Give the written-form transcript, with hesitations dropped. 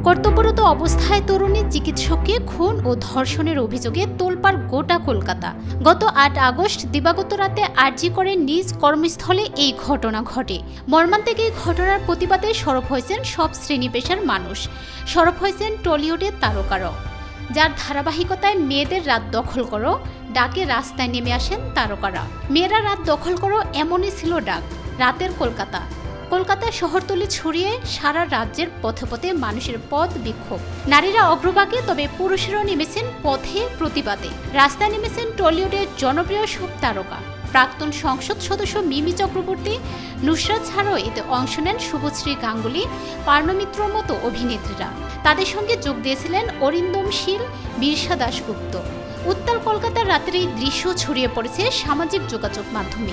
কর্তব্যরত অবস্থায় তরুণী চিকিৎসককে খুন ও ধর্ষণের অভিযোগে তোলপাড় গোটা কলকাতা। গত ৮ আগস্ট দিবাগত রাতে আরজি করে নিজ কর্মস্থলে এই ঘটনা ঘটে। মর্মান্তিক এই ঘটনার প্রতিবাদে সরব হয়েছেন সব শ্রেণী পেশার মানুষ, সরব হয়েছেন টলিউডের তারকারাও। যার ধারাবাহিকতায় মেয়েদের রাত দখল করো ডাকে রাস্তায় নেমে আসেন তারকারা। মেয়েরা রাত দখল করো এমনই ছিল ডাক। রাতের কলকাতা, কলকাতায় শহরতলি ছড়িয়ে সারা রাজ্যের পথে পথে মানুষের পথ বিক্ষোভ। নারীরা অগ্রভাগে, তবে পুরুষেরাও নেমেছেন পথে প্রতিবাদে। রাস্তায় নেমেছেন টলিউডের জনপ্রিয় সব তারকা। প্রাক্তন সংসদ সদস্য মিমি চক্রবর্তী, নুসরাত ছাড়াও এতে অংশ নেন শুভশ্রী গাঙ্গুলি, পার্ণমিত্রর মতো অভিনেত্রীরা। তাদের সঙ্গে যোগ দিয়েছিলেন অরিন্দম শীল, বীরসা দাশগুপ্ত। উত্তাল কলকাতার রাতের এই দৃশ্য ছড়িয়ে পড়েছে সামাজিক যোগাযোগ মাধ্যমে।